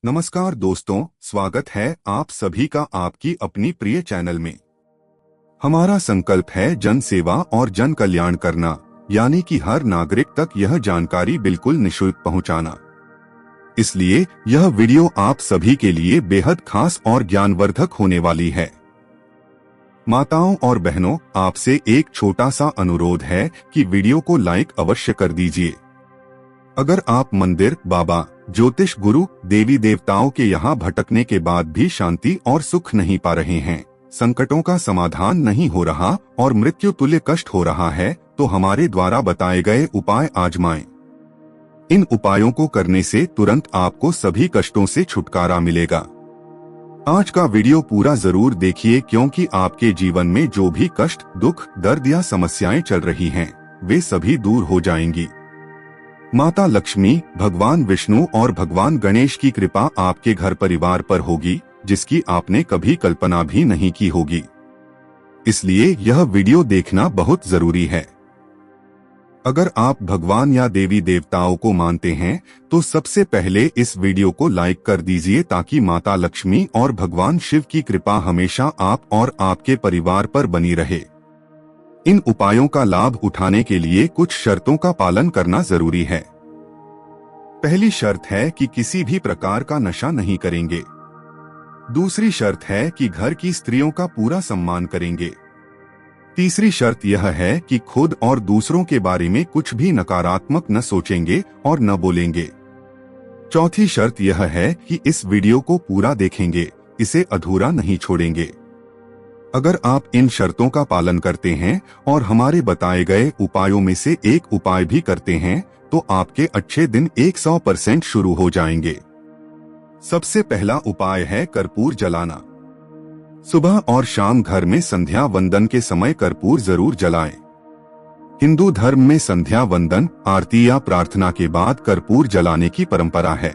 नमस्कार दोस्तों, स्वागत है आप सभी का आपकी अपनी प्रिय चैनल में। हमारा संकल्प है जन सेवा और जन कल्याण करना, यानी कि हर नागरिक तक यह जानकारी बिल्कुल निशुल्क पहुंचाना। इसलिए यह वीडियो आप सभी के लिए बेहद खास और ज्ञानवर्धक होने वाली है। माताओं और बहनों, आपसे एक छोटा सा अनुरोध है कि वीडियो को लाइक अवश्य कर दीजिए। अगर आप मंदिर, बाबा, ज्योतिष गुरु, देवी देवताओं के यहाँ भटकने के बाद भी शांति और सुख नहीं पा रहे हैं, संकटों का समाधान नहीं हो रहा और मृत्यु तुल्य कष्ट हो रहा है, तो हमारे द्वारा बताए गए उपाय आजमाएं। इन उपायों को करने से तुरंत आपको सभी कष्टों से छुटकारा मिलेगा। आज का वीडियो पूरा जरूर देखिए, क्योंकि आपके जीवन में जो भी कष्ट, दुख, दर्द या समस्याएं चल रही हैं, वे सभी दूर हो जाएंगी। माता लक्ष्मी, भगवान विष्णु और भगवान गणेश की कृपा आपके घर परिवार पर होगी, जिसकी आपने कभी कल्पना भी नहीं की होगी। इसलिए यह वीडियो देखना बहुत जरूरी है। अगर आप भगवान या देवी देवताओं को मानते हैं तो सबसे पहले इस वीडियो को लाइक कर दीजिए, ताकि माता लक्ष्मी और भगवान शिव की कृपा हमेशा आप और आपके परिवार पर बनी रहे। इन उपायों का लाभ उठाने के लिए कुछ शर्तों का पालन करना जरूरी है। पहली शर्त है कि किसी भी प्रकार का नशा नहीं करेंगे। दूसरी शर्त है कि घर की स्त्रियों का पूरा सम्मान करेंगे। तीसरी शर्त यह है कि खुद और दूसरों के बारे में कुछ भी नकारात्मक न सोचेंगे और न बोलेंगे। चौथी शर्त यह है कि इस वीडियो को पूरा देखेंगे, इसे अधूरा नहीं छोड़ेंगे। अगर आप इन शर्तों का पालन करते हैं और हमारे बताए गए उपायों में से एक उपाय भी करते हैं, तो आपके अच्छे दिन 100% शुरू हो जाएंगे। सबसे पहला उपाय है कर्पूर जलाना। सुबह और शाम घर में संध्या वंदन के समय कर्पूर जरूर जलाएं। हिंदू धर्म में संध्या वंदन, आरती या प्रार्थना के बाद कर्पूर जलाने की परंपरा है।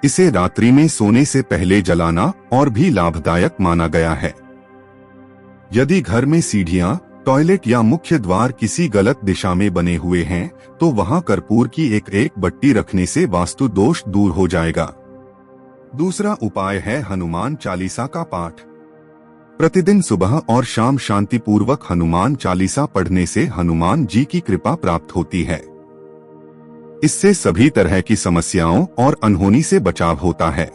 इसे रात्रि में सोने से पहले जलाना और भी लाभदायक माना गया है। यदि घर में सीढ़ियां, टॉयलेट या मुख्य द्वार किसी गलत दिशा में बने हुए हैं, तो वहां कर्पूर की एक बट्टी रखने से वास्तु दोष दूर हो जाएगा। दूसरा उपाय है हनुमान चालीसा का पाठ। प्रतिदिन सुबह और शाम शांतिपूर्वक हनुमान चालीसा पढ़ने से हनुमान जी की कृपा प्राप्त होती है। इससे सभी तरह की समस्याओं और अनहोनी से बचाव होता है।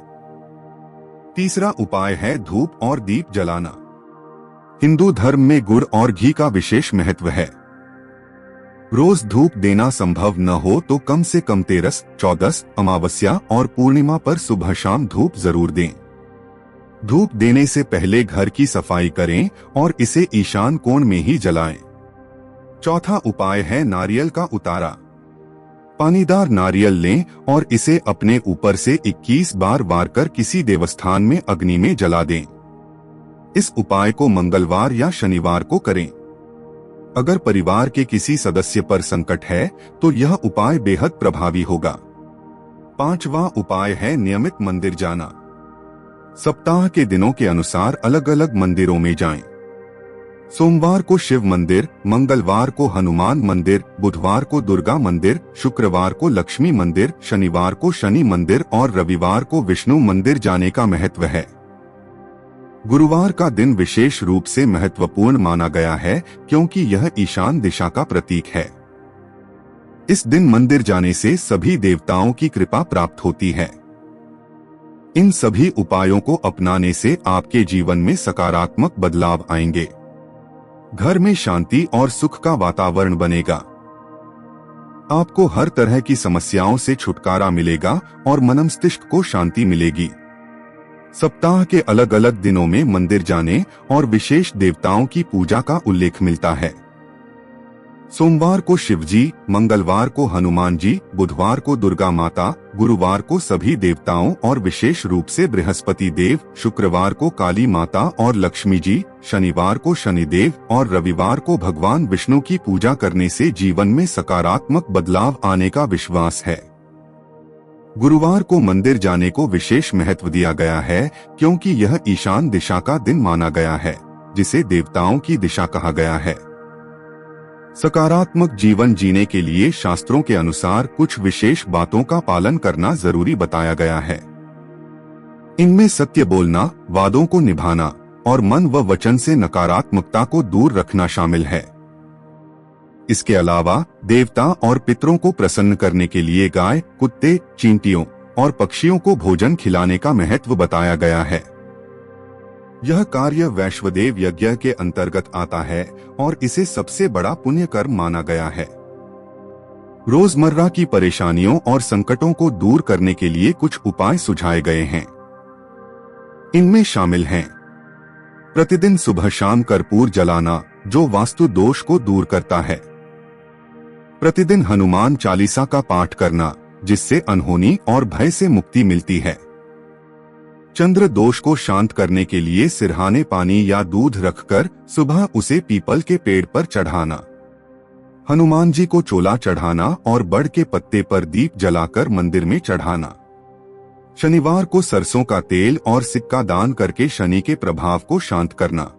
तीसरा उपाय है धूप और दीप जलाना। हिंदू धर्म में गुड़ और घी का विशेष महत्व है। रोज धूप देना संभव न हो तो कम से कम 13, 14, अमावस्या और पूर्णिमा पर सुबह शाम धूप जरूर दें। धूप देने से पहले घर की सफाई करें और इसे ईशान कोण में ही जलाएं। चौथा उपाय है नारियल का उतारा। पानीदार नारियल लें और इसे अपने ऊपर से 21 बार वार कर किसी देवस्थान में अग्नि में जला दें। इस उपाय को मंगलवार या शनिवार को करें। अगर परिवार के किसी सदस्य पर संकट है तो यह उपाय बेहद प्रभावी होगा। पांचवा उपाय है नियमित मंदिर जाना। सप्ताह के दिनों के अनुसार अलग अलग मंदिरों में जाएं। सोमवार को शिव मंदिर, मंगलवार को हनुमान मंदिर, बुधवार को दुर्गा मंदिर, शुक्रवार को लक्ष्मी मंदिर, शनिवार को शनि मंदिर और रविवार को विष्णु मंदिर जाने का महत्व है। गुरुवार का दिन विशेष रूप से महत्वपूर्ण माना गया है, क्योंकि यह ईशान दिशा का प्रतीक है। इस दिन मंदिर जाने से सभी देवताओं की कृपा प्राप्त होती है। इन सभी उपायों को अपनाने से आपके जीवन में सकारात्मक बदलाव आएंगे। घर में शांति और सुख का वातावरण बनेगा। आपको हर तरह की समस्याओं से छुटकारा मिलेगा और मनमस्तिष्क को शांति मिलेगी। सप्ताह के अलग अलग दिनों में मंदिर जाने और विशेष देवताओं की पूजा का उल्लेख मिलता है। सोमवार को शिव जी, मंगलवार को हनुमान जी, बुधवार को दुर्गा माता, गुरुवार को सभी देवताओं और विशेष रूप से बृहस्पति देव, शुक्रवार को काली माता और लक्ष्मी जी, शनिवार को शनिदेव और रविवार को भगवान विष्णु की पूजा करने से जीवन में सकारात्मक बदलाव आने का विश्वास है। गुरुवार को मंदिर जाने को विशेष महत्व दिया गया है, क्योंकि यह ईशान दिशा का दिन माना गया है, जिसे देवताओं की दिशा कहा गया है। सकारात्मक जीवन जीने के लिए शास्त्रों के अनुसार कुछ विशेष बातों का पालन करना जरूरी बताया गया है। इनमें सत्य बोलना, वादों को निभाना और मन व वचन से नकारात्मकता को दूर रखना शामिल है। इसके अलावा देवता और पितरों को प्रसन्न करने के लिए गाय, कुत्ते, चींटियों और पक्षियों को भोजन खिलाने का महत्व बताया गया है। यह कार्य वैश्वदेव यज्ञ के अंतर्गत आता है और इसे सबसे बड़ा पुण्य कर्म माना गया है। रोजमर्रा की परेशानियों और संकटों को दूर करने के लिए कुछ उपाय सुझाए गए हैं। इनमें शामिल हैं प्रतिदिन सुबह शाम कर्पूर जलाना, जो वास्तु दोष को दूर करता है। प्रतिदिन हनुमान चालीसा का पाठ करना, जिससे अनहोनी और भय से मुक्ति मिलती है। चंद्र दोष को शांत करने के लिए सिरहाने पानी या दूध रखकर सुबह उसे पीपल के पेड़ पर चढ़ाना। हनुमान जी को चोला चढ़ाना और बड़ के पत्ते पर दीप जलाकर मंदिर में चढ़ाना। शनिवार को सरसों का तेल और सिक्का दान करके शनि के प्रभाव को शांत करना।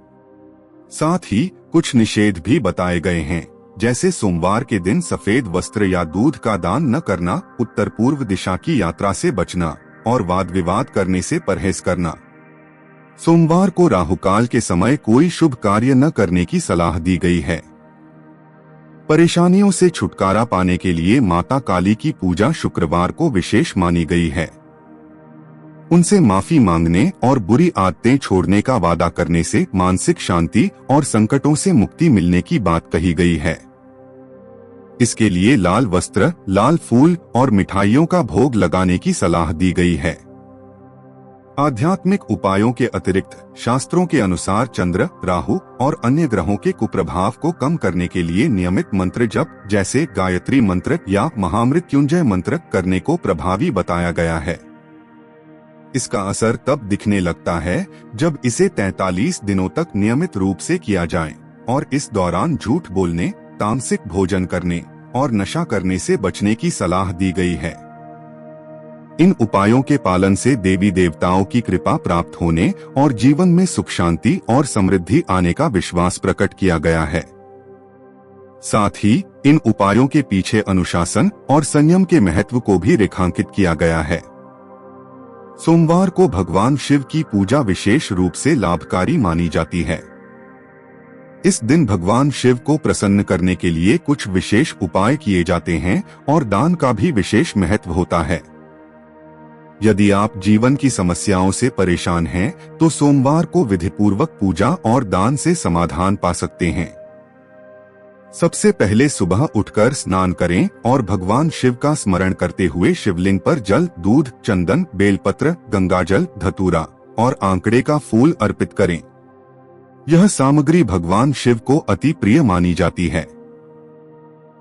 साथ ही कुछ निषेध भी बताए गए हैं, जैसे सोमवार के दिन सफेद वस्त्र या दूध का दान न करना, उत्तर पूर्व दिशा की यात्रा से बचना और वाद विवाद करने से परहेज करना। सोमवार को राहुकाल के समय कोई शुभ कार्य न करने की सलाह दी गई है। परेशानियों से छुटकारा पाने के लिए माता काली की पूजा शुक्रवार को विशेष मानी गई है। उनसे माफी मांगने और बुरी आदतें छोड़ने का वादा करने से मानसिक शांति और संकटों से मुक्ति मिलने की बात कही गई है। इसके लिए लाल वस्त्र, लाल फूल और मिठाइयों का भोग लगाने की सलाह दी गई है। आध्यात्मिक उपायों के अतिरिक्त शास्त्रों के अनुसार चंद्र, राहु और अन्य ग्रहों के कुप्रभाव को कम करने के लिए नियमित मंत्र जप, जैसे गायत्री मंत्र या महामृत्युंजय मंत्र करने को प्रभावी बताया गया है। इसका असर तब दिखने लगता है जब इसे 43 दिनों तक नियमित रूप से किया जाए और इस दौरान झूठ बोलने, तामसिक भोजन करने और नशा करने से बचने की सलाह दी गई है। इन उपायों के पालन से देवी देवताओं की कृपा प्राप्त होने और जीवन में सुख शांति और समृद्धि आने का विश्वास प्रकट किया गया है। साथ ही इन उपायों के पीछे अनुशासन और संयम के महत्व को भी रेखांकित किया गया है। सोमवार को भगवान शिव की पूजा विशेष रूप से लाभकारी मानी जाती है। इस दिन भगवान शिव को प्रसन्न करने के लिए कुछ विशेष उपाय किए जाते हैं और दान का भी विशेष महत्व होता है। यदि आप जीवन की समस्याओं से परेशान हैं, तो सोमवार को विधिपूर्वक पूजा और दान से समाधान पा सकते हैं। सबसे पहले सुबह उठकर स्नान करें और भगवान शिव का स्मरण करते हुए शिवलिंग पर जल, दूध, चंदन, बेलपत्र, गंगाजल, धतूरा और आंकड़े का फूल अर्पित करें। यह सामग्री भगवान शिव को अति प्रिय मानी जाती है।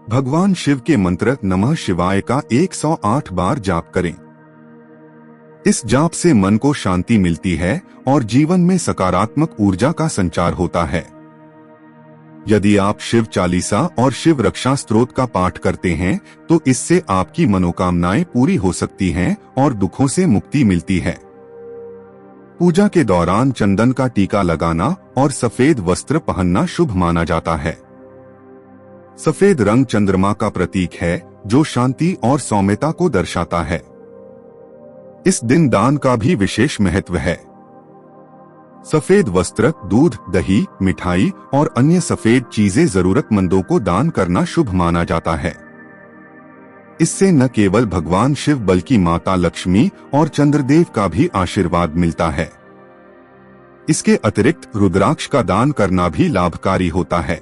भगवान शिव के मंत्र नमः शिवाय का 108 बार जाप करें। इस जाप से मन को शांति मिलती है और जीवन में सकारात्मक ऊर्जा का संचार होता है। यदि आप शिव चालीसा और शिव रक्षा स्तोत्र का पाठ करते हैं, तो इससे आपकी मनोकामनाएं पूरी हो सकती हैं और दुखों से मुक्ति मिलती है। पूजा के दौरान चंदन का टीका लगाना और सफेद वस्त्र पहनना शुभ माना जाता है। सफेद रंग चंद्रमा का प्रतीक है, जो शांति और सौम्यता को दर्शाता है। इस दिन दान का भी विशेष महत्व है। सफेद वस्त्र, दूध, दही, मिठाई और अन्य सफेद चीजें जरूरतमंदों को दान करना शुभ माना जाता है। इससे न केवल भगवान शिव बल्कि माता लक्ष्मी और चंद्रदेव का भी आशीर्वाद मिलता है। इसके अतिरिक्त रुद्राक्ष का दान करना भी लाभकारी होता है।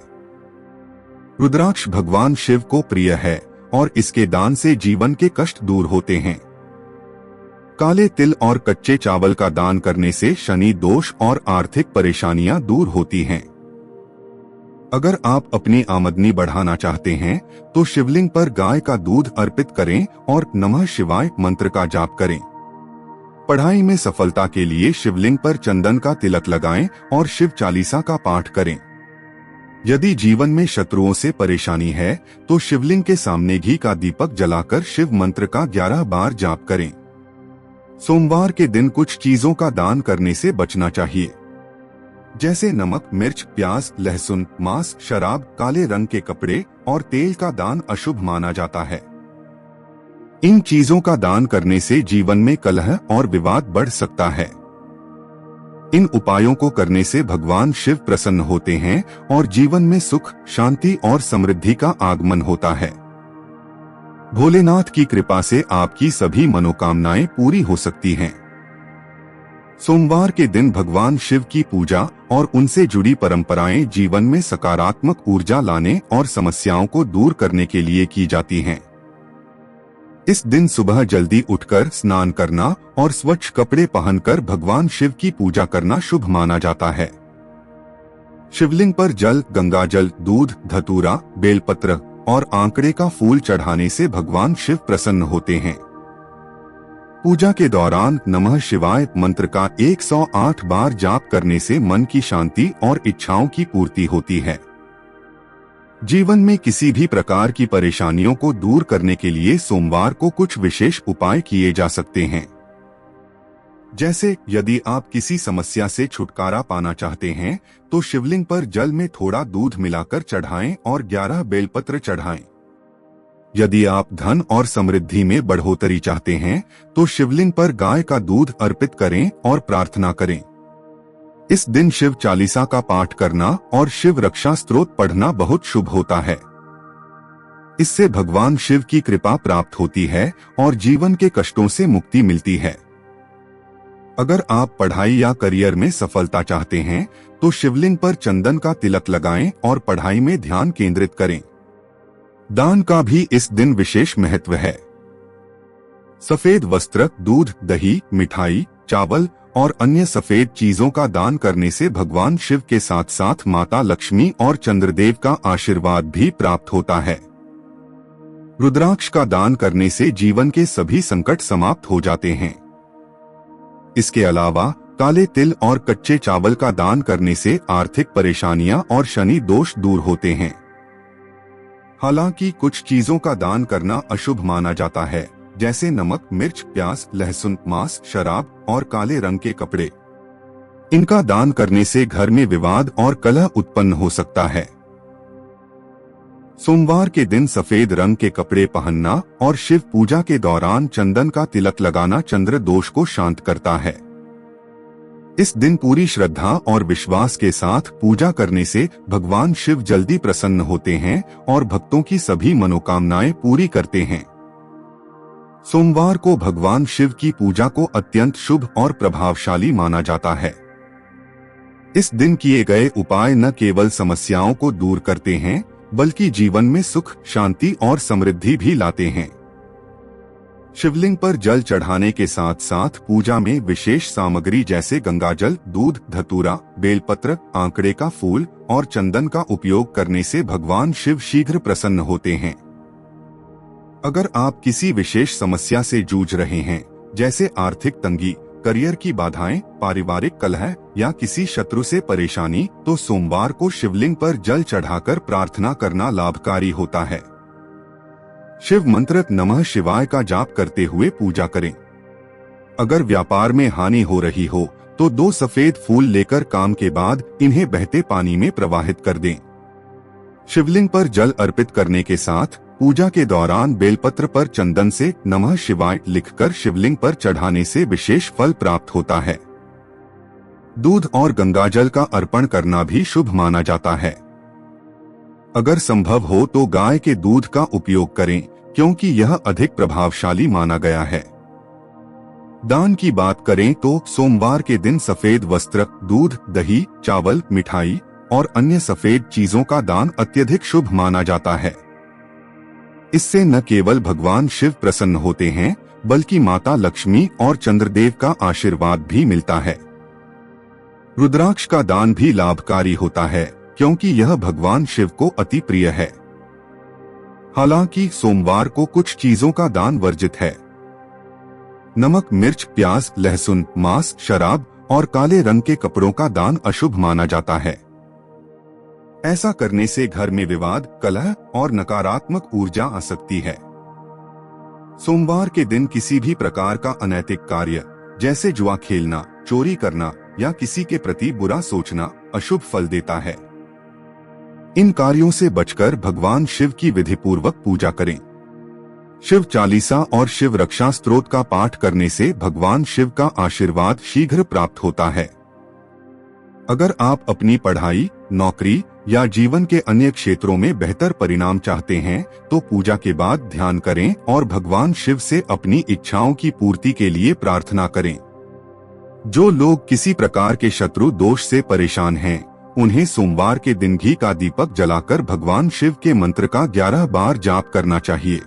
रुद्राक्ष भगवान शिव को प्रिय है और इसके दान से जीवन के कष्ट दूर होते हैं। काले तिल और कच्चे चावल का दान करने से शनि दोष और आर्थिक परेशानियां दूर होती हैं। अगर आप अपनी आमदनी बढ़ाना चाहते हैं, तो शिवलिंग पर गाय का दूध अर्पित करें और नमः शिवाय मंत्र का जाप करें। पढ़ाई में सफलता के लिए शिवलिंग पर चंदन का तिलक लगाएं और शिव चालीसा का पाठ करें। यदि जीवन में शत्रुओं से परेशानी है, तो शिवलिंग के सामने घी का दीपक जलाकर शिव मंत्र का 11 बार जाप करें। सोमवार के दिन कुछ चीजों का दान करने से बचना चाहिए। जैसे नमक, मिर्च, प्याज, लहसुन, मांस, शराब, काले रंग के कपड़े और तेल का दान अशुभ माना जाता है। इन चीजों का दान करने से जीवन में कलह और विवाद बढ़ सकता है। इन उपायों को करने से भगवान शिव प्रसन्न होते हैं और जीवन में सुख, शांति और समृद्धि का आगमन होता है। भोलेनाथ की कृपा से आपकी सभी मनोकामनाएं पूरी हो सकती हैं। सोमवार के दिन भगवान शिव की पूजा और उनसे जुड़ी परंपराएं जीवन में सकारात्मक ऊर्जा लाने और समस्याओं को दूर करने के लिए की जाती हैं। इस दिन सुबह जल्दी उठकर स्नान करना और स्वच्छ कपड़े पहनकर भगवान शिव की पूजा करना शुभ माना जाता है। शिवलिंग पर जल, गंगाजल, दूध, धतूरा, बेलपत्र और आंकड़े का फूल चढ़ाने से भगवान शिव प्रसन्न होते हैं। पूजा के दौरान नमः शिवाय मंत्र का 108 बार जाप करने से मन की शांति और इच्छाओं की पूर्ति होती है। जीवन में किसी भी प्रकार की परेशानियों को दूर करने के लिए सोमवार को कुछ विशेष उपाय किए जा सकते हैं। जैसे यदि आप किसी समस्या से छुटकारा पाना चाहते हैं तो शिवलिंग पर जल में थोड़ा दूध मिलाकर चढ़ाएं और 11 बेलपत्र चढ़ाएं। यदि आप धन और समृद्धि में बढ़ोतरी चाहते हैं तो शिवलिंग पर गाय का दूध अर्पित करें और प्रार्थना करें। इस दिन शिव चालीसा का पाठ करना और शिव रक्षा स्तोत्र पढ़ना बहुत शुभ होता है। इससे भगवान शिव की कृपा प्राप्त होती है और जीवन के कष्टों से मुक्ति मिलती है। अगर आप पढ़ाई या करियर में सफलता चाहते हैं तो शिवलिंग पर चंदन का तिलक लगाएं और पढ़ाई में ध्यान केंद्रित करें। दान का भी इस दिन विशेष महत्व है। सफेद वस्त्र, दूध, दही, मिठाई, चावल और अन्य सफेद चीजों का दान करने से भगवान शिव के साथ साथ माता लक्ष्मी और चंद्रदेव का आशीर्वाद भी प्राप्त होता है। रुद्राक्ष का दान करने से जीवन के सभी संकट समाप्त हो जाते हैं। इसके अलावा काले तिल और कच्चे चावल का दान करने से आर्थिक परेशानियां और शनि दोष दूर होते हैं। हालांकि कुछ चीजों का दान करना अशुभ माना जाता है, जैसे नमक, मिर्च, प्याज, लहसुन, मांस, शराब और काले रंग के कपड़े। इनका दान करने से घर में विवाद और कलह उत्पन्न हो सकता है। सोमवार के दिन सफेद रंग के कपड़े पहनना और शिव पूजा के दौरान चंदन का तिलक लगाना चंद्र दोष को शांत करता है। इस दिन पूरी श्रद्धा और विश्वास के साथ पूजा करने से भगवान शिव जल्दी प्रसन्न होते हैं और भक्तों की सभी मनोकामनाएं पूरी करते हैं। सोमवार को भगवान शिव की पूजा को अत्यंत शुभ और प्रभावशाली माना जाता है। इस दिन किए गए उपाय न केवल समस्याओं को दूर करते हैं बल्कि जीवन में सुख, शांति और समृद्धि भी लाते हैं। शिवलिंग पर जल चढ़ाने के साथ साथ पूजा में विशेष सामग्री जैसे गंगाजल, दूध, धतूरा, बेलपत्र, आंकड़े का फूल और चंदन का उपयोग करने से भगवान शिव शीघ्र प्रसन्न होते हैं। अगर आप किसी विशेष समस्या से जूझ रहे हैं, जैसे आर्थिक तंगी, करियर की बाधाएं, पारिवारिक कलह या किसी शत्रु से परेशानी, तो सोमवार को शिवलिंग पर जल चढ़ाकर प्रार्थना करना लाभकारी होता है। शिव मंत्र नमः शिवाय का जाप करते हुए पूजा करें। अगर व्यापार में हानि हो रही हो तो 2 सफेद फूल लेकर काम के बाद इन्हें बहते पानी में प्रवाहित कर दें। शिवलिंग पर जल अर्पित करने के साथ पूजा के दौरान बेलपत्र पर चंदन से नमः शिवाय लिखकर शिवलिंग पर चढ़ाने से विशेष फल प्राप्त होता है। दूध और गंगाजल का अर्पण करना भी शुभ माना जाता है। अगर संभव हो तो गाय के दूध का उपयोग करें, क्योंकि यह अधिक प्रभावशाली माना गया है। दान की बात करें तो सोमवार के दिन सफेद वस्त्र, दूध, दही, चावल, मिठाई और अन्य सफेद चीजों का दान अत्यधिक शुभ माना जाता है। इससे न केवल भगवान शिव प्रसन्न होते हैं बल्कि माता लक्ष्मी और चंद्रदेव का आशीर्वाद भी मिलता है। रुद्राक्ष का दान भी लाभकारी होता है क्योंकि यह भगवान शिव को अति प्रिय है। हालांकि सोमवार को कुछ चीजों का दान वर्जित है। नमक, मिर्च, प्याज, लहसुन, मांस, शराब और काले रंग के कपड़ों का दान अशुभ माना जाता है। ऐसा करने से घर में विवाद, कलह और नकारात्मक ऊर्जा आ सकती है। सोमवार के दिन किसी भी प्रकार का अनैतिक कार्य जैसे जुआ खेलना, चोरी करना या किसी के प्रति बुरा सोचना अशुभ फल देता है। इन कार्यों से बचकर भगवान शिव की विधिपूर्वक पूजा करें। शिव चालीसा और शिव रक्षा स्तोत्र का पाठ करने से भगवान शिव का आशीर्वाद शीघ्र प्राप्त होता है। अगर आप अपनी पढ़ाई, नौकरी या जीवन के अन्य क्षेत्रों में बेहतर परिणाम चाहते हैं तो पूजा के बाद ध्यान करें और भगवान शिव से अपनी इच्छाओं की पूर्ति के लिए प्रार्थना करें। जो लोग किसी प्रकार के शत्रु दोष से परेशान हैं, उन्हें सोमवार के दिन घी का दीपक जलाकर भगवान शिव के मंत्र का 11 बार जाप करना चाहिए।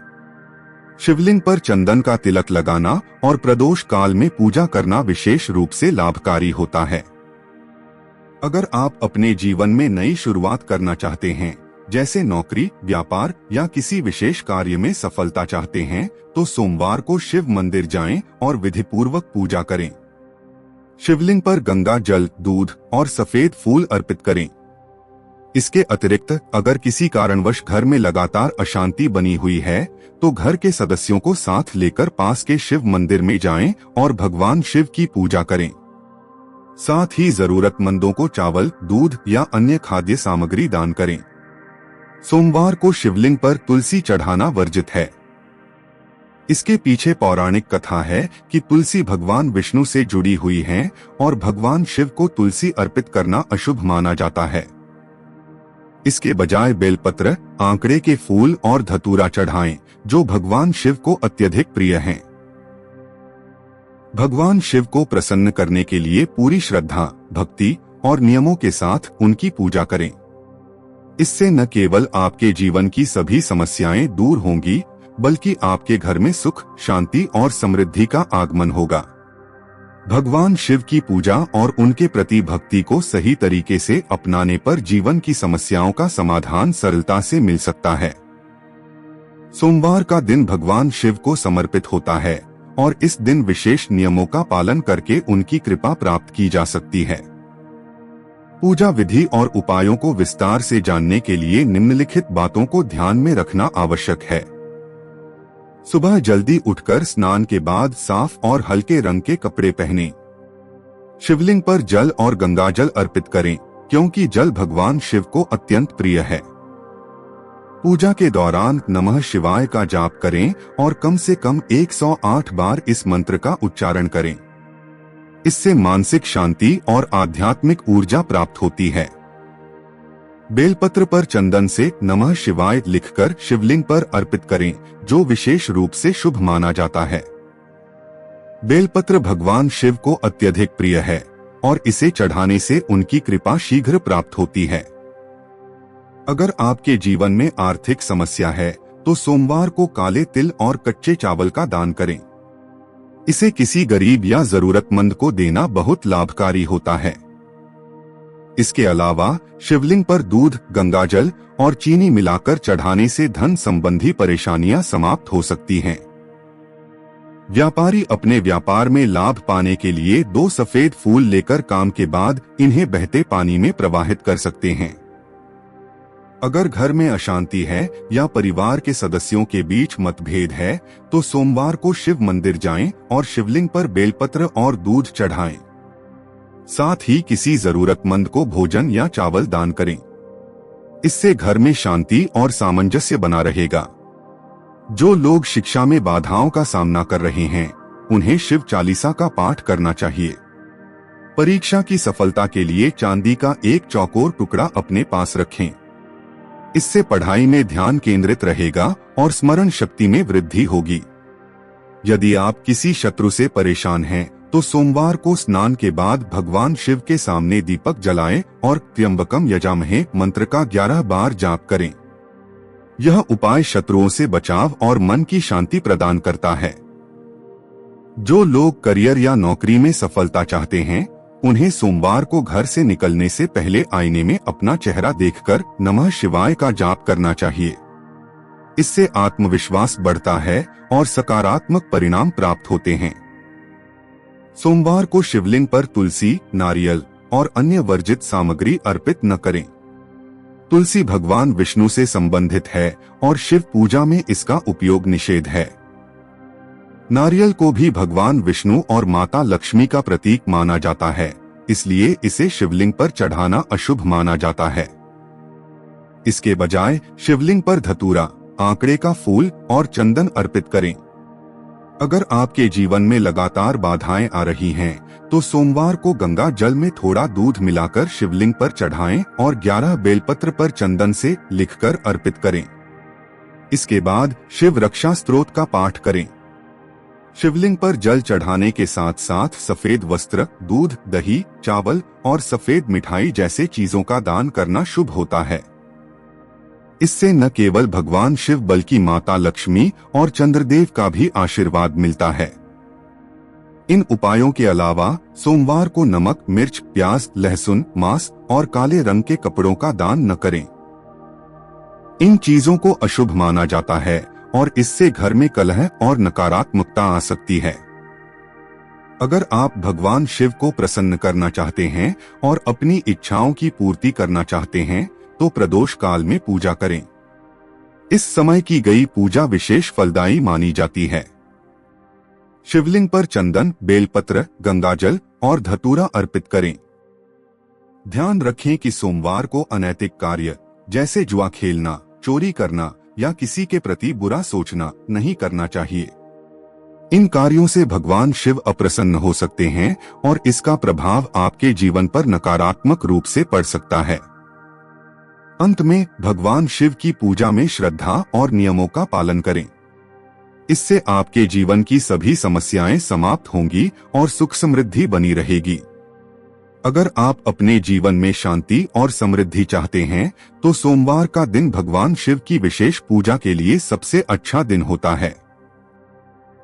शिवलिंग पर चंदन का तिलक लगाना और प्रदोष काल में पूजा करना विशेष रूप से लाभकारी होता है। अगर आप अपने जीवन में नई शुरुआत करना चाहते हैं, जैसे नौकरी, व्यापार या किसी विशेष कार्य में सफलता चाहते हैं, तो सोमवार को शिव मंदिर जाएं और विधिपूर्वक पूजा करें। शिवलिंग पर गंगा जल, दूध और सफेद फूल अर्पित करें। इसके अतिरिक्त अगर किसी कारणवश घर में लगातार अशांति बनी हुई है, तो घर के सदस्यों को साथ लेकर पास के शिव मंदिर में जाएं और भगवान शिव की पूजा करें। साथ ही जरूरतमंदों को चावल, दूध या अन्य खाद्य सामग्री दान करें। सोमवार को शिवलिंग पर तुलसी चढ़ाना वर्जित है। इसके पीछे पौराणिक कथा है कि तुलसी भगवान विष्णु से जुड़ी हुई है और भगवान शिव को तुलसी अर्पित करना अशुभ माना जाता है। इसके बजाय बेलपत्र, आंकड़े के फूल और धतूरा चढ़ाएं, जो भगवान शिव को अत्यधिक प्रिय हैं। भगवान शिव को प्रसन्न करने के लिए पूरी श्रद्धा, भक्ति और नियमों के साथ उनकी पूजा करें। इससे न केवल आपके जीवन की सभी समस्याएं दूर होंगी, बल्कि आपके घर में सुख, शांति और समृद्धि का आगमन होगा। भगवान शिव की पूजा और उनके प्रति भक्ति को सही तरीके से अपनाने पर जीवन की समस्याओं का समाधान सरलता से मिल सकता है। सोमवार का दिन भगवान शिव को समर्पित होता है और इस दिन विशेष नियमों का पालन करके उनकी कृपा प्राप्त की जा सकती है। पूजा विधि और उपायों को विस्तार से जानने के लिए निम्नलिखित बातों को ध्यान में रखना आवश्यक है। सुबह जल्दी उठकर स्नान के बाद साफ और हल्के रंग के कपड़े पहनें। शिवलिंग पर जल और गंगाजल अर्पित करें, क्योंकि जल भगवान शिव को अत्यंत प्रिय है। पूजा के दौरान नमः शिवाय का जाप करें और कम से कम 108 बार इस मंत्र का उच्चारण करें। इससे मानसिक शांति और आध्यात्मिक ऊर्जा प्राप्त होती है। बेलपत्र पर चंदन से नमः शिवाय लिखकर शिवलिंग पर अर्पित करें, जो विशेष रूप से शुभ माना जाता है। बेलपत्र भगवान शिव को अत्यधिक प्रिय है और इसे चढ़ाने से उनकी कृपा शीघ्र प्राप्त होती है। अगर आपके जीवन में आर्थिक समस्या है, तो सोमवार को काले तिल और कच्चे चावल का दान करें। इसे किसी गरीब या जरूरतमंद को देना बहुत लाभकारी होता है। इसके अलावा शिवलिंग पर दूध, गंगाजल और चीनी मिलाकर चढ़ाने से धन संबंधी परेशानियां समाप्त हो सकती हैं। व्यापारी अपने व्यापार में लाभ पाने के लिए 2 सफेद फूल लेकर काम के बाद इन्हें बहते पानी में प्रवाहित कर सकते हैं। अगर घर में अशांति है या परिवार के सदस्यों के बीच मतभेद है, तो सोमवार को शिव मंदिर जाएं और शिवलिंग पर बेलपत्र और दूध चढ़ाएं। साथ ही किसी जरूरतमंद को भोजन या चावल दान करें। इससे घर में शांति और सामंजस्य बना रहेगा। जो लोग शिक्षा में बाधाओं का सामना कर रहे हैं, उन्हें शिव चालीसा का पाठ करना चाहिए। परीक्षा की सफलता के लिए चांदी का एक चौकोर टुकड़ा अपने पास रखें। इससे पढ़ाई में ध्यान केंद्रित रहेगा और स्मरण शक्ति में वृद्धि होगी। यदि आप किसी शत्रु से परेशान हैं, तो सोमवार को स्नान के बाद भगवान शिव के सामने दीपक जलाएं और त्र्यंबकम यजामहे मंत्र का 11 बार जाप करें। यह उपाय शत्रुओं से बचाव और मन की शांति प्रदान करता है। जो लोग करियर या नौकरी में सफलता चाहते हैं, उन्हें सोमवार को घर से निकलने से पहले आईने में अपना चेहरा देखकर नमः शिवाय का जाप करना चाहिए। इससे आत्मविश्वास बढ़ता है और सकारात्मक परिणाम प्राप्त होते हैं। सोमवार को शिवलिंग पर तुलसी, नारियल और अन्य वर्जित सामग्री अर्पित न करें। तुलसी भगवान विष्णु से संबंधित है और शिव पूजा में इसका उपयोग निषेध है। नारियल को भी भगवान विष्णु और माता लक्ष्मी का प्रतीक माना जाता है, इसलिए इसे शिवलिंग पर चढ़ाना अशुभ माना जाता है। इसके बजाय शिवलिंग पर धतूरा, आंकड़े का फूल और चंदन अर्पित करें। अगर आपके जीवन में लगातार बाधाएं आ रही हैं, तो सोमवार को गंगा जल में थोड़ा दूध मिलाकर शिवलिंग पर चढ़ाएं और 11 बेलपत्र पर चंदन से लिखकर अर्पित करें। इसके बाद शिव रक्षा स्तोत्र का पाठ करें। शिवलिंग पर जल चढ़ाने के साथ साथ सफेद वस्त्र, दूध, दही, चावल और सफेद मिठाई जैसे चीजों का दान करना शुभ होता है। इससे न केवल भगवान शिव बल्कि माता लक्ष्मी और चंद्रदेव का भी आशीर्वाद मिलता है। इन उपायों के अलावा सोमवार को नमक, मिर्च, प्याज, लहसुन, मांस और काले रंग के कपड़ों का दान न करें। इन चीजों को अशुभ माना जाता है और इससे घर में कलह और नकारात्मकता आ सकती है। अगर आप भगवान शिव को प्रसन्न करना चाहते हैं और अपनी इच्छाओं की पूर्ति करना चाहते हैं, तो प्रदोष काल में पूजा करें। इस समय की गई पूजा विशेष फलदायी मानी जाती है। शिवलिंग पर चंदन, बेलपत्र, गंगाजल और धतूरा अर्पित करें। ध्यान रखें कि सोमवार को अनैतिक कार्य जैसे जुआ खेलना, चोरी करना या किसी के प्रति बुरा सोचना नहीं करना चाहिए। इन कार्यों से भगवान शिव अप्रसन्न हो सकते हैं और इसका प्रभाव आपके जीवन पर नकारात्मक रूप से पड़ सकता है। अंत में भगवान शिव की पूजा में श्रद्धा और नियमों का पालन करें। इससे आपके जीवन की सभी समस्याएं समाप्त होंगी और सुख समृद्धि बनी रहेगी। अगर आप अपने जीवन में शांति और समृद्धि चाहते हैं, तो सोमवार का दिन भगवान शिव की विशेष पूजा के लिए सबसे अच्छा दिन होता है।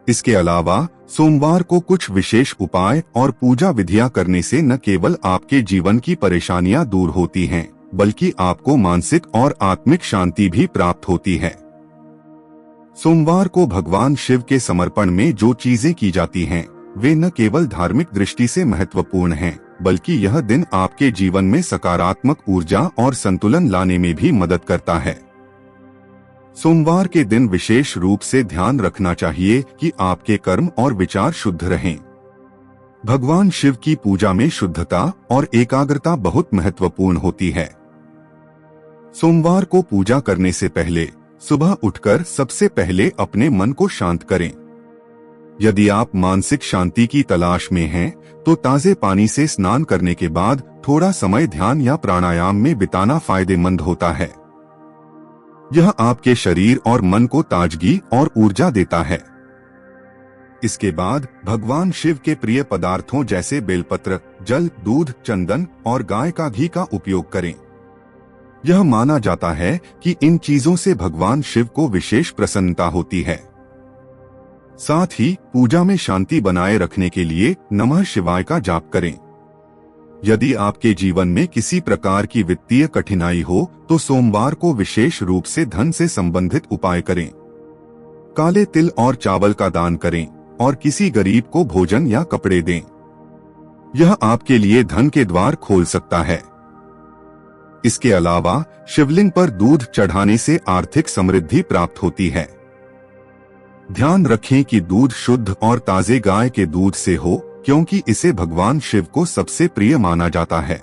इसके अलावा सोमवार को कुछ विशेष उपाय और पूजा विधियां करने से न केवल आपके जीवन की परेशानियां दूर होती हैं, बल्कि आपको मानसिक और आत्मिक शांति भी प्राप्त होती है। सोमवार को भगवान शिव के समर्पण में जो चीजें की जाती हैं, वे न केवल धार्मिक दृष्टि से महत्वपूर्ण हैं, बल्कि यह दिन आपके जीवन में सकारात्मक ऊर्जा और संतुलन लाने में भी मदद करता है। सोमवार के दिन विशेष रूप से ध्यान रखना चाहिए कि आपके कर्म और विचार शुद्ध रहें। भगवान शिव की पूजा में शुद्धता और एकाग्रता बहुत महत्वपूर्ण होती है। सोमवार को पूजा करने से पहले सुबह उठकर सबसे पहले अपने मन को शांत करें। यदि आप मानसिक शांति की तलाश में हैं, तो ताजे पानी से स्नान करने के बाद थोड़ा समय ध्यान या प्राणायाम में बिताना फायदेमंद होता है। यह आपके शरीर और मन को ताजगी और ऊर्जा देता है। इसके बाद भगवान शिव के प्रिय पदार्थों जैसे बेलपत्र, जल, दूध, चंदन और गाय का घी का उपयोग करें। यह माना जाता है कि इन चीजों से भगवान शिव को विशेष प्रसन्नता होती है। साथ ही पूजा में शांति बनाए रखने के लिए नमः शिवाय का जाप करें। यदि आपके जीवन में किसी प्रकार की वित्तीय कठिनाई हो, तो सोमवार को विशेष रूप से धन से संबंधित उपाय करें। काले तिल और चावल का दान करें और किसी गरीब को भोजन या कपड़े दें। यह आपके लिए धन के द्वार खोल सकता है। इसके अलावा शिवलिंग पर दूध चढ़ाने से आर्थिक समृद्धि प्राप्त होती है। ध्यान रखें कि दूध शुद्ध और ताजे गाय के दूध से हो, क्योंकि इसे भगवान शिव को सबसे प्रिय माना जाता है।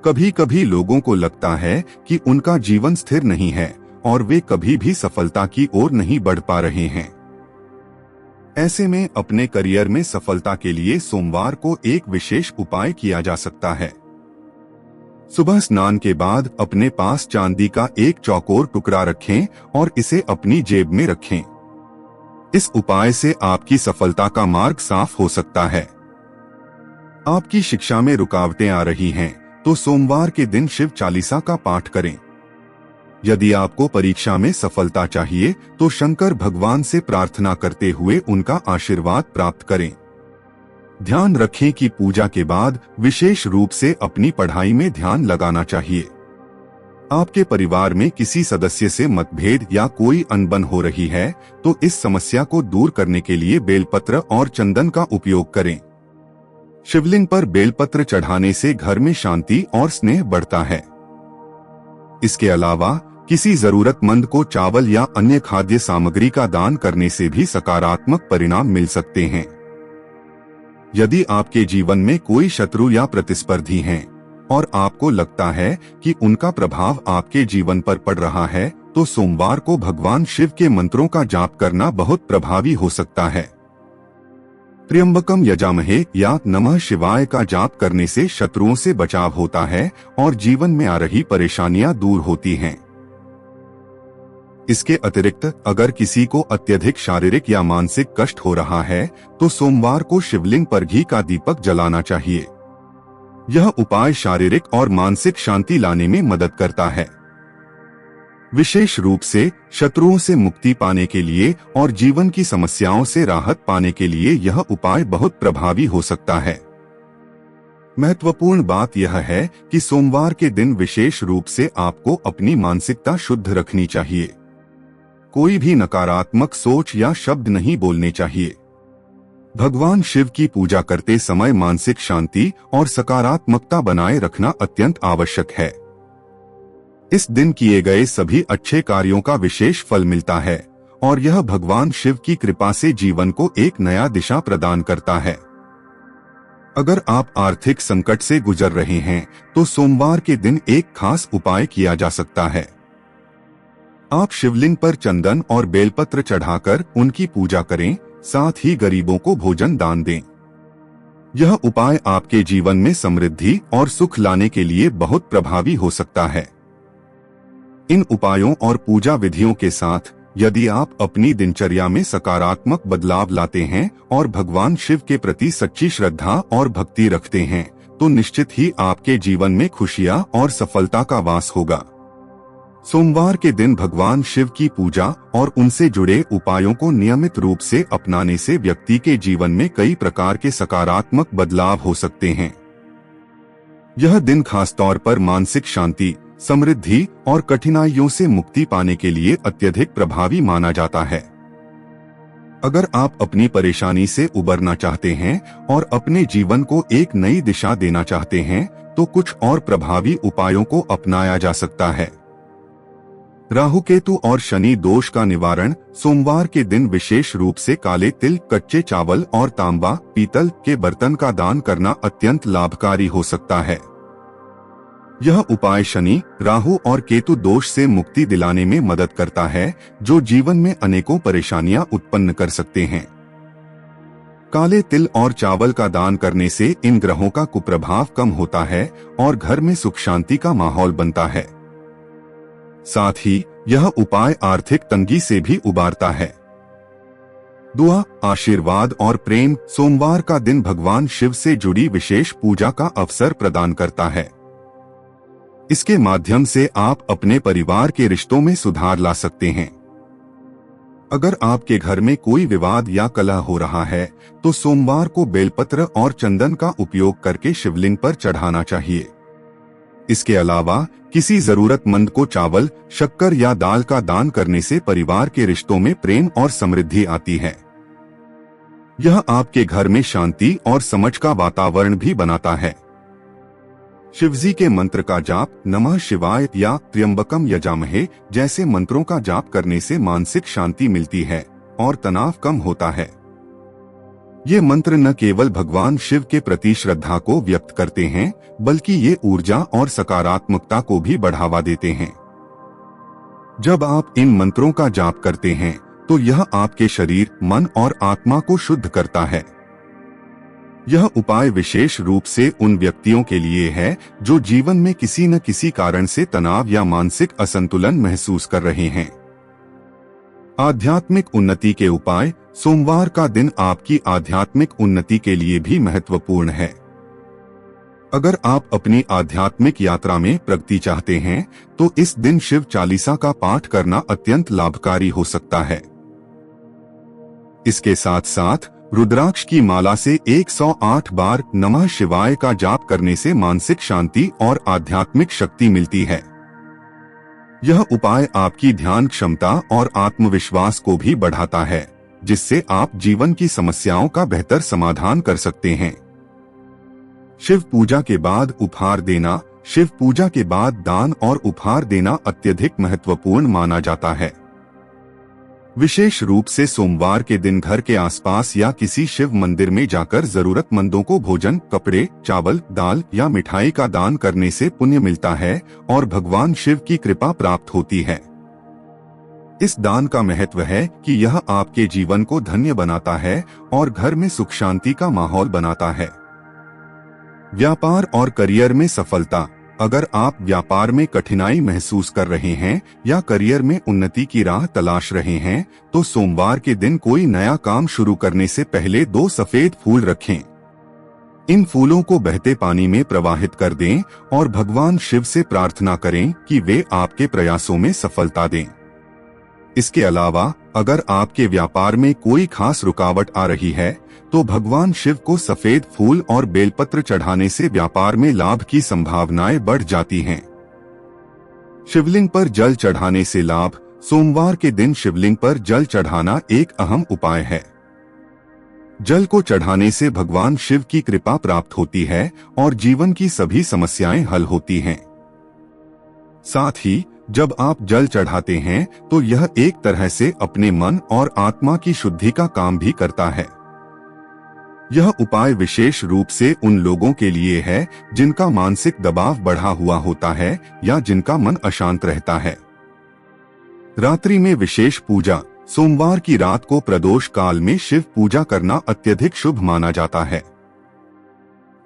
कभी कभी लोगों को लगता है कि उनका जीवन स्थिर नहीं है और वे कभी भी सफलता की ओर नहीं बढ़ पा रहे हैं। ऐसे में अपने करियर में सफलता के लिए सोमवार को एक विशेष उपाय किया जा सकता है। सुबह स्नान के बाद अपने पास चांदी का एक चौकोर टुकड़ा रखें और इसे अपनी जेब में रखें। इस उपाय से आपकी सफलता का मार्ग साफ हो सकता है। आपकी शिक्षा में रुकावटें आ रही हैं, तो सोमवार के दिन शिव चालीसा का पाठ करें। यदि आपको परीक्षा में सफलता चाहिए, तो शंकर भगवान से प्रार्थना करते हुए उनका आशीर्वाद प्राप्त करें। ध्यान रखें कि पूजा के बाद विशेष रूप से अपनी पढ़ाई में ध्यान लगाना चाहिए। आपके परिवार में किसी सदस्य से मतभेद या कोई अनबन हो रही है, तो इस समस्या को दूर करने के लिए बेलपत्र और चंदन का उपयोग करें। शिवलिंग पर बेलपत्र चढ़ाने से घर में शांति और स्नेह बढ़ता है। इसके अलावा किसी जरूरतमंद को चावल या अन्य खाद्य सामग्री का दान करने से भी सकारात्मक परिणाम मिल सकते हैं। यदि आपके जीवन में कोई शत्रु या प्रतिस्पर्धी हैं और आपको लगता है कि उनका प्रभाव आपके जीवन पर पड़ रहा है, तो सोमवार को भगवान शिव के मंत्रों का जाप करना बहुत प्रभावी हो सकता है। त्र्यंबकम यजामहे या नमः शिवाय का जाप करने से शत्रुओं से बचाव होता है और जीवन में आ रही परेशानियां दूर होती हैं। इसके अतिरिक्त अगर किसी को अत्यधिक शारीरिक या मानसिक कष्ट हो रहा है, तो सोमवार को शिवलिंग पर घी का दीपक जलाना चाहिए। यह उपाय शारीरिक और मानसिक शांति लाने में मदद करता है। विशेष रूप से शत्रुओं से मुक्ति पाने के लिए और जीवन की समस्याओं से राहत पाने के लिए यह उपाय बहुत प्रभावी हो सकता है। महत्वपूर्ण बात यह है कि सोमवार के दिन विशेष रूप से आपको अपनी मानसिकता शुद्ध रखनी चाहिए। कोई भी नकारात्मक सोच या शब्द नहीं बोलने चाहिए। भगवान शिव की पूजा करते समय मानसिक शांति और सकारात्मकता बनाए रखना अत्यंत आवश्यक है। इस दिन किए गए सभी अच्छे कार्यों का विशेष फल मिलता है और यह भगवान शिव की कृपा से जीवन को एक नया दिशा प्रदान करता है। अगर आप आर्थिक संकट से गुजर रहे हैं, तो सोमवार के दिन एक खास उपाय किया जा सकता है। आप शिवलिंग पर चंदन और बेलपत्र चढ़ाकर उनकी पूजा करें, साथ ही गरीबों को भोजन दान दें। यह उपाय आपके जीवन में समृद्धि और सुख लाने के लिए बहुत प्रभावी हो सकता है। इन उपायों और पूजा विधियों के साथ यदि आप अपनी दिनचर्या में सकारात्मक बदलाव लाते हैं और भगवान शिव के प्रति सच्ची श्रद्धा और भक्ति रखते हैं, तो निश्चित ही आपके जीवन में खुशियां और सफलता का वास होगा। सोमवार के दिन भगवान शिव की पूजा और उनसे जुड़े उपायों को नियमित रूप से अपनाने से व्यक्ति के जीवन में कई प्रकार के सकारात्मक बदलाव हो सकते हैं। यह दिन खासतौर पर मानसिक शांति, समृद्धि और कठिनाइयों से मुक्ति पाने के लिए अत्यधिक प्रभावी माना जाता है। अगर आप अपनी परेशानी से उबरना चाहते हैं और अपने जीवन को एक नई दिशा देना चाहते हैं, तो कुछ और प्रभावी उपायों को अपनाया जा सकता है। राहु केतु और शनि दोष का निवारण सोमवार के दिन विशेष रूप से काले तिल, कच्चे चावल और तांबा, पीतल के बर्तन का दान करना अत्यंत लाभकारी हो सकता है। यह उपाय शनि, राहु और केतु दोष से मुक्ति दिलाने में मदद करता है, जो जीवन में अनेकों परेशानियां उत्पन्न कर सकते हैं। काले तिल और चावल का दान करने से इन ग्रहों का कुप्रभाव कम होता है और घर में सुख शांति का माहौल बनता है। साथ ही यह उपाय आर्थिक तंगी से भी उबारता है। दुआ, आशीर्वाद और प्रेम। सोमवार का दिन भगवान शिव से जुड़ी विशेष पूजा का अवसर प्रदान करता है। इसके माध्यम से आप अपने परिवार के रिश्तों में सुधार ला सकते हैं। अगर आपके घर में कोई विवाद या कलह हो रहा है, तो सोमवार को बेलपत्र और चंदन का उपयोग करके शिवलिंग पर चढ़ाना चाहिए। इसके अलावा किसी जरूरतमंद को चावल, शक्कर या दाल का दान करने से परिवार के रिश्तों में प्रेम और समृद्धि आती है। यह आपके घर में शांति और समझ का वातावरण भी बनाता है। शिवजी के मंत्र का जाप, नमः शिवाय या त्र्यंबकम यजामहे जैसे मंत्रों का जाप करने से मानसिक शांति मिलती है और तनाव कम होता है। ये मंत्र न केवल भगवान शिव के प्रति श्रद्धा को व्यक्त करते हैं, बल्कि ये ऊर्जा और सकारात्मकता को भी बढ़ावा देते हैं। जब आप इन मंत्रों का जाप करते हैं, तो यह आपके शरीर, मन और आत्मा को शुद्ध करता है। यह उपाय विशेष रूप से उन व्यक्तियों के लिए है जो जीवन में किसी न किसी कारण से तनाव या मानसिक असंतुलन महसूस कर रहे हैं। आध्यात्मिक उन्नति के उपाय। सोमवार का दिन आपकी आध्यात्मिक उन्नति के लिए भी महत्वपूर्ण है। अगर आप अपनी आध्यात्मिक यात्रा में प्रगति चाहते हैं, तो इस दिन शिव चालीसा का पाठ करना अत्यंत लाभकारी हो सकता है। इसके साथ साथ रुद्राक्ष की माला से 108 बार नमः शिवाय का जाप करने से मानसिक शांति और आध्यात्मिक शक्ति मिलती है। यह उपाय आपकी ध्यान क्षमता और आत्मविश्वास को भी बढ़ाता है, जिससे आप जीवन की समस्याओं का बेहतर समाधान कर सकते हैं। शिव पूजा के बाद उपहार देना। शिव पूजा के बाद दान और उपहार देना अत्यधिक महत्वपूर्ण माना जाता है। विशेष रूप से सोमवार के दिन घर के आसपास या किसी शिव मंदिर में जाकर जरूरतमंदों को भोजन, कपड़े, चावल, दाल या मिठाई का दान करने से पुण्य मिलता है और भगवान शिव की कृपा प्राप्त होती है। इस दान का महत्व है कि यह आपके जीवन को धन्य बनाता है और घर में सुख शांति का माहौल बनाता है। व्यापार और करियर में सफलता। अगर आप व्यापार में कठिनाई महसूस कर रहे हैं या करियर में उन्नति की राह तलाश रहे हैं, तो सोमवार के दिन कोई नया काम शुरू करने से पहले 2 सफेद फूल रखें। इन फूलों को बहते पानी में प्रवाहित कर दें और भगवान शिव से प्रार्थना करें कि वे आपके प्रयासों में सफलता दें। इसके अलावा अगर आपके व्यापार में कोई खास रुकावट आ रही है, तो भगवान शिव को सफेद फूल और बेलपत्र चढ़ाने से व्यापार में लाभ की संभावनाएं बढ़ जाती हैं। शिवलिंग पर जल चढ़ाने से लाभ। सोमवार के दिन शिवलिंग पर जल चढ़ाना एक अहम उपाय है। जल को चढ़ाने से भगवान शिव की कृपा प्राप्त होती है और जीवन की सभी समस्याएं हल होती हैं। साथ ही जब आप जल चढ़ाते हैं तो यह एक तरह से अपने मन और आत्मा की शुद्धि का काम भी करता है। यह उपाय विशेष रूप से उन लोगों के लिए है जिनका मानसिक दबाव बढ़ा हुआ होता है या जिनका मन अशांत रहता है। रात्रि में विशेष पूजा। सोमवार की रात को प्रदोष काल में शिव पूजा करना अत्यधिक शुभ माना जाता है।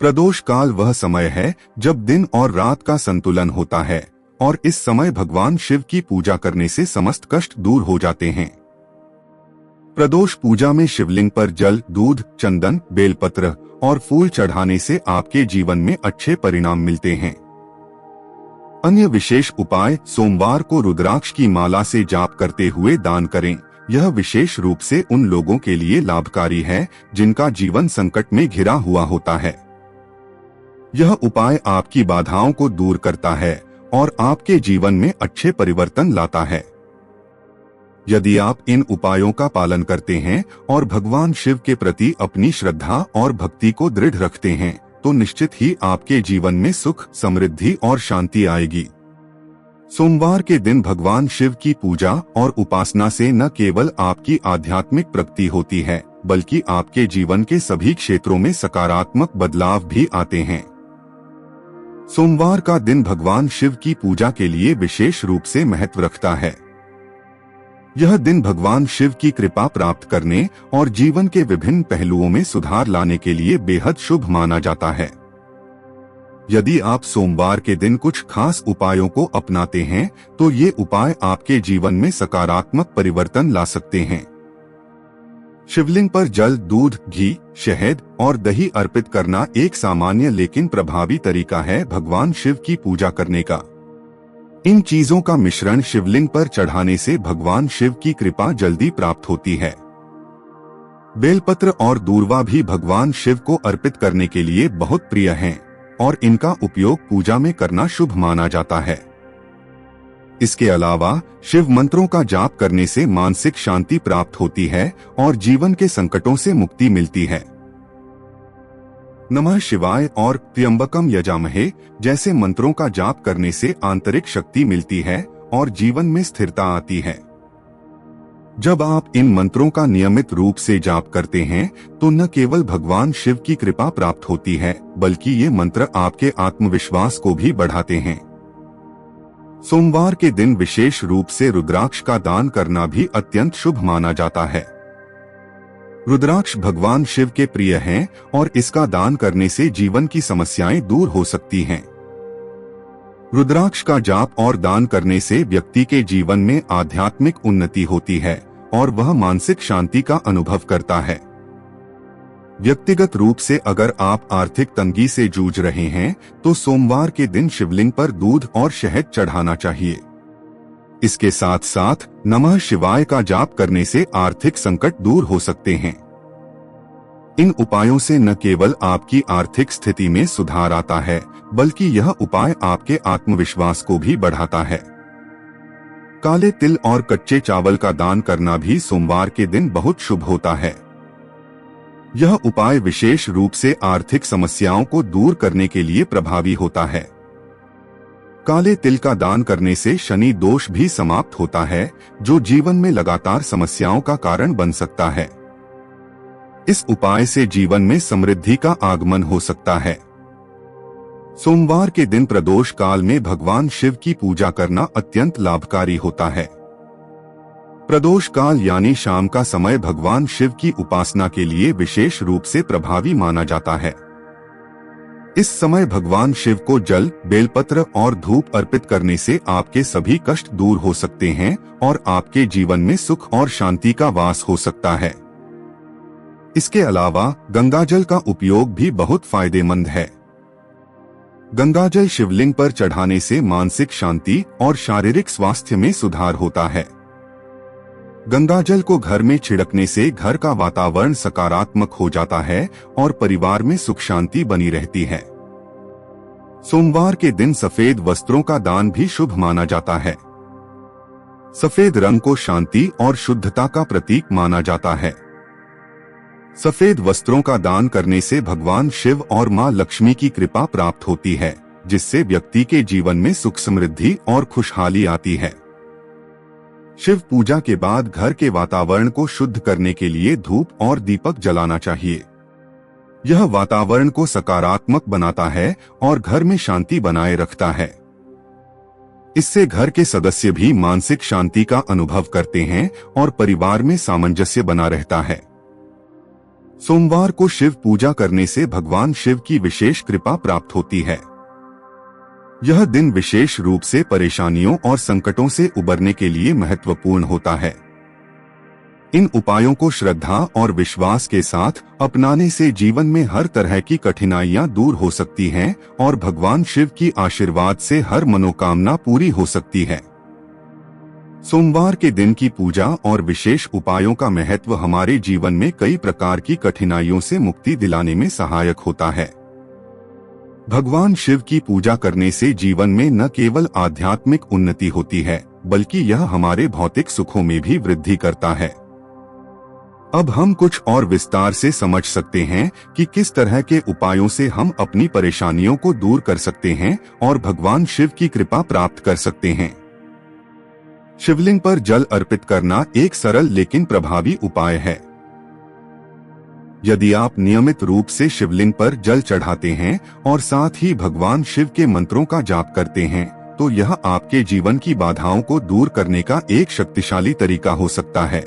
प्रदोष काल वह समय है जब दिन और रात का संतुलन होता है और इस समय भगवान शिव की पूजा करने से समस्त कष्ट दूर हो जाते हैं। प्रदोष पूजा में शिवलिंग पर जल, दूध, चंदन, बेलपत्र और फूल चढ़ाने से आपके जीवन में अच्छे परिणाम मिलते हैं। अन्य विशेष उपाय। सोमवार को रुद्राक्ष की माला से जाप करते हुए दान करें। यह विशेष रूप से उन लोगों के लिए लाभकारी है जिनका जीवन संकट में घिरा हुआ होता है। यह उपाय आपकी बाधाओं को दूर करता है और आपके जीवन में अच्छे परिवर्तन लाता है। यदि आप इन उपायों का पालन करते हैं और भगवान शिव के प्रति अपनी श्रद्धा और भक्ति को दृढ़ रखते हैं, तो निश्चित ही आपके जीवन में सुख, समृद्धि और शांति आएगी। सोमवार के दिन भगवान शिव की पूजा और उपासना से न केवल आपकी आध्यात्मिक प्रगति होती है, बल्कि आपके जीवन के सभी क्षेत्रों में सकारात्मक बदलाव भी आते हैं। सोमवार का दिन भगवान शिव की पूजा के लिए विशेष रूप से महत्व रखता है। यह दिन भगवान शिव की कृपा प्राप्त करने और जीवन के विभिन्न पहलुओं में सुधार लाने के लिए बेहद शुभ माना जाता है। यदि आप सोमवार के दिन कुछ खास उपायों को अपनाते हैं, तो ये उपाय आपके जीवन में सकारात्मक परिवर्तन ला सकते हैं। शिवलिंग पर जल, दूध, घी, शहद और दही अर्पित करना एक सामान्य लेकिन प्रभावी तरीका है भगवान शिव की पूजा करने का। इन चीजों का मिश्रण शिवलिंग पर चढ़ाने से भगवान शिव की कृपा जल्दी प्राप्त होती है। बेलपत्र और दूर्वा भी भगवान शिव को अर्पित करने के लिए बहुत प्रिय हैं और इनका उपयोग पूजा में करना शुभ माना जाता है। इसके अलावा शिव मंत्रों का जाप करने से मानसिक शांति प्राप्त होती है और जीवन के संकटों से मुक्ति मिलती है। नमः शिवाय और त्र्यंबकम यजामहे जैसे मंत्रों का जाप करने से आंतरिक शक्ति मिलती है और जीवन में स्थिरता आती है। जब आप इन मंत्रों का नियमित रूप से जाप करते हैं, तो न केवल भगवान शिव की कृपा प्राप्त होती है, बल्कि ये मंत्र आपके आत्मविश्वास को भी बढ़ाते हैं। सोमवार के दिन विशेष रूप से रुद्राक्ष का दान करना भी अत्यंत शुभ माना जाता है। रुद्राक्ष भगवान शिव के प्रिय हैं और इसका दान करने से जीवन की समस्याएं दूर हो सकती हैं। रुद्राक्ष का जाप और दान करने से व्यक्ति के जीवन में आध्यात्मिक उन्नति होती है और वह मानसिक शांति का अनुभव करता है। व्यक्तिगत रूप से अगर आप आर्थिक तंगी से जूझ रहे हैं, तो सोमवार के दिन शिवलिंग पर दूध और शहद चढ़ाना चाहिए। इसके साथ साथ नमः शिवाय का जाप करने से आर्थिक संकट दूर हो सकते हैं। इन उपायों से न केवल आपकी आर्थिक स्थिति में सुधार आता है, बल्कि यह उपाय आपके आत्मविश्वास को भी बढ़ाता है। काले तिल और कच्चे चावल का दान करना भी सोमवार के दिन बहुत शुभ होता है। यह उपाय विशेष रूप से आर्थिक समस्याओं को दूर करने के लिए प्रभावी होता है। काले तिल का दान करने से शनि दोष भी समाप्त होता है, जो जीवन में लगातार समस्याओं का कारण बन सकता है। इस उपाय से जीवन में समृद्धि का आगमन हो सकता है। सोमवार के दिन प्रदोष काल में भगवान शिव की पूजा करना अत्यंत लाभकारी होता है। प्रदोष काल यानी शाम का समय भगवान शिव की उपासना के लिए विशेष रूप से प्रभावी माना जाता है। इस समय भगवान शिव को जल, बेलपत्र और धूप अर्पित करने से आपके सभी कष्ट दूर हो सकते हैं और आपके जीवन में सुख और शांति का वास हो सकता है। इसके अलावा गंगाजल का उपयोग भी बहुत फायदेमंद है। गंगाजल शिवलिंग पर चढ़ाने से मानसिक शांति और शारीरिक स्वास्थ्य में सुधार होता है। गंगाजल को घर में छिड़कने से घर का वातावरण सकारात्मक हो जाता है और परिवार में सुख शांति बनी रहती है। सोमवार के दिन सफेद वस्त्रों का दान भी शुभ माना जाता है। सफेद रंग को शांति और शुद्धता का प्रतीक माना जाता है। सफेद वस्त्रों का दान करने से भगवान शिव और मां लक्ष्मी की कृपा प्राप्त होती है, जिससे व्यक्ति के जीवन में सुख समृद्धि और खुशहाली आती है। शिव पूजा के बाद घर के वातावरण को शुद्ध करने के लिए धूप और दीपक जलाना चाहिए। यह वातावरण को सकारात्मक बनाता है और घर में शांति बनाए रखता है। इससे घर के सदस्य भी मानसिक शांति का अनुभव करते हैं और परिवार में सामंजस्य बना रहता है। सोमवार को शिव पूजा करने से भगवान शिव की विशेष कृपा प्राप्त होती है। यह दिन विशेष रूप से परेशानियों और संकटों से उबरने के लिए महत्वपूर्ण होता है। इन उपायों को श्रद्धा और विश्वास के साथ अपनाने से जीवन में हर तरह की कठिनाइयां दूर हो सकती हैं और भगवान शिव की आशीर्वाद से हर मनोकामना पूरी हो सकती है। सोमवार के दिन की पूजा और विशेष उपायों का महत्व हमारे जीवन में कई प्रकार की कठिनाइयों से मुक्ति दिलाने में सहायक होता है। भगवान शिव की पूजा करने से जीवन में न केवल आध्यात्मिक उन्नति होती है, बल्कि यह हमारे भौतिक सुखों में भी वृद्धि करता है। अब हम कुछ और विस्तार से समझ सकते हैं कि किस तरह के उपायों से हम अपनी परेशानियों को दूर कर सकते हैं और भगवान शिव की कृपा प्राप्त कर सकते हैं। शिवलिंग पर जल अर्पित करना एक सरल लेकिन प्रभावी उपाय है। यदि आप नियमित रूप से शिवलिंग पर जल चढ़ाते हैं और साथ ही भगवान शिव के मंत्रों का जाप करते हैं, तो यह आपके जीवन की बाधाओं को दूर करने का एक शक्तिशाली तरीका हो सकता है।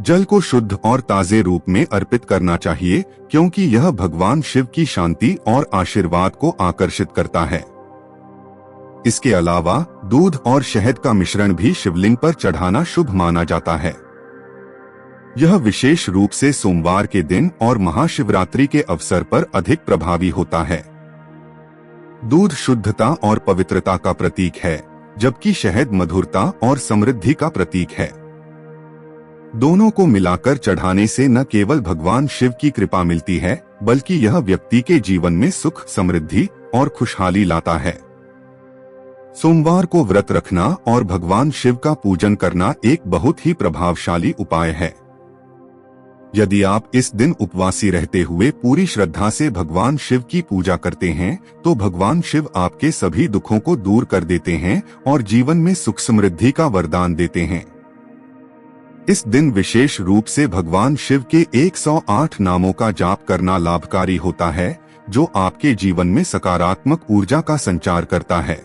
जल को शुद्ध और ताजे रूप में अर्पित करना चाहिए, क्योंकि यह भगवान शिव की शांति और आशीर्वाद को आकर्षित करता है। इसके अलावा दूध और शहद का मिश्रण भी शिवलिंग पर चढ़ाना शुभ माना जाता है। यह विशेष रूप से सोमवार के दिन और महाशिवरात्रि के अवसर पर अधिक प्रभावी होता है। दूध शुद्धता और पवित्रता का प्रतीक है, जबकि शहद मधुरता और समृद्धि का प्रतीक है। दोनों को मिलाकर चढ़ाने से न केवल भगवान शिव की कृपा मिलती है, बल्कि यह व्यक्ति के जीवन में सुख, समृद्धि और खुशहाली लाता है। सोमवार को व्रत रखना और भगवान शिव का पूजन करना एक बहुत ही प्रभावशाली उपाय है। यदि आप इस दिन उपवासी रहते हुए पूरी श्रद्धा से भगवान शिव की पूजा करते हैं, तो भगवान शिव आपके सभी दुखों को दूर कर देते हैं और जीवन में सुख समृद्धि का वरदान देते हैं। इस दिन विशेष रूप से भगवान शिव के 108 नामों का जाप करना लाभकारी होता है, जो आपके जीवन में सकारात्मक ऊर्जा का संचार करता है।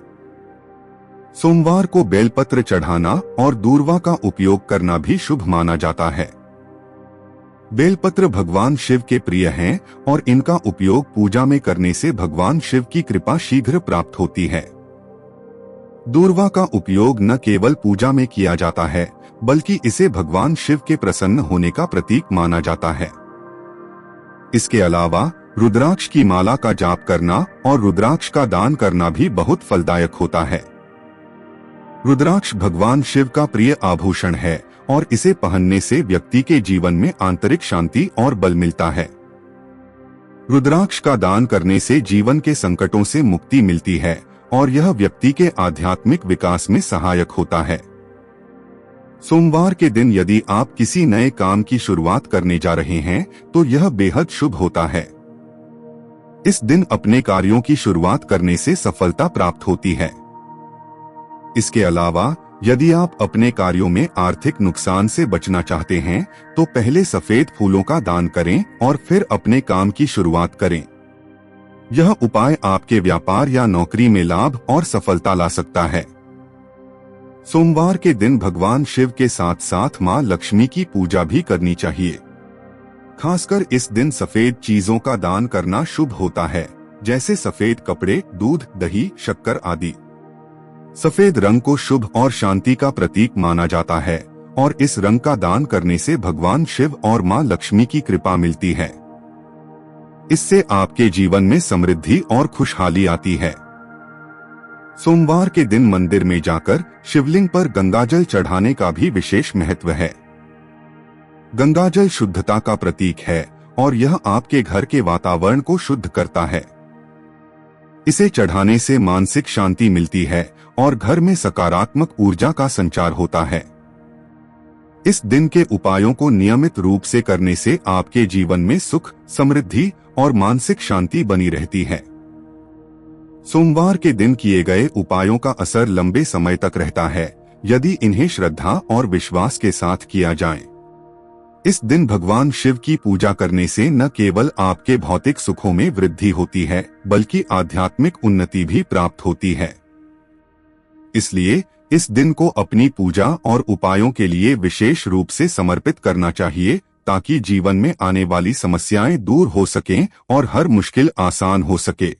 सोमवार को बेलपत्र चढ़ाना और दूर्वा का उपयोग करना भी शुभ माना जाता है। बेलपत्र भगवान शिव के प्रिय हैं और इनका उपयोग पूजा में करने से भगवान शिव की कृपा शीघ्र प्राप्त होती है। दूर्वा का उपयोग न केवल पूजा में किया जाता है, बल्कि इसे भगवान शिव के प्रसन्न होने का प्रतीक माना जाता है। इसके अलावा रुद्राक्ष की माला का जाप करना और रुद्राक्ष का दान करना भी बहुत फलदायक होता है। रुद्राक्ष भगवान शिव का प्रिय आभूषण है और इसे पहनने से व्यक्ति के जीवन में आंतरिक शांति और बल मिलता है। रुद्राक्ष का दान करने से जीवन के संकटों से मुक्ति मिलती है और यह व्यक्ति के आध्यात्मिक विकास में सहायक होता है। सोमवार के दिन यदि आप किसी नए काम की शुरुआत करने जा रहे हैं, तो यह बेहद शुभ होता है। इस दिन अपने कार्यों की शुरुआत करने से सफलता प्राप्त होती है। इसके अलावा यदि आप अपने कार्यों में आर्थिक नुकसान से बचना चाहते हैं तो पहले सफेद फूलों का दान करें और फिर अपने काम की शुरुआत करें। यह उपाय आपके व्यापार या नौकरी में लाभ और सफलता ला सकता है। सोमवार के दिन भगवान शिव के साथ साथ मां लक्ष्मी की पूजा भी करनी चाहिए। खासकर इस दिन सफेद चीजों का दान करना शुभ होता है, जैसे सफेद कपड़े, दूध, दही, शक्कर आदि। सफेद रंग को शुभ और शांति का प्रतीक माना जाता है और इस रंग का दान करने से भगवान शिव और मां लक्ष्मी की कृपा मिलती है। इससे आपके जीवन में समृद्धि और खुशहाली आती है। सोमवार के दिन मंदिर में जाकर शिवलिंग पर गंगाजल चढ़ाने का भी विशेष महत्व है। गंगाजल शुद्धता का प्रतीक है और यह आपके घर के वातावरण को शुद्ध करता है। इसे चढ़ाने से मानसिक शांति मिलती है और घर में सकारात्मक ऊर्जा का संचार होता है। इस दिन के उपायों को नियमित रूप से करने से आपके जीवन में सुख, समृद्धि और मानसिक शांति बनी रहती है। सोमवार के दिन किए गए उपायों का असर लंबे समय तक रहता है यदि इन्हें श्रद्धा और विश्वास के साथ किया जाए। इस दिन भगवान शिव की पूजा करने से न केवल आपके भौतिक सुखों में वृद्धि होती है बल्कि आध्यात्मिक उन्नति भी प्राप्त होती है। इसलिए इस दिन को अपनी पूजा और उपायों के लिए विशेष रूप से समर्पित करना चाहिए ताकि जीवन में आने वाली समस्याएं दूर हो सकें और हर मुश्किल आसान हो सके।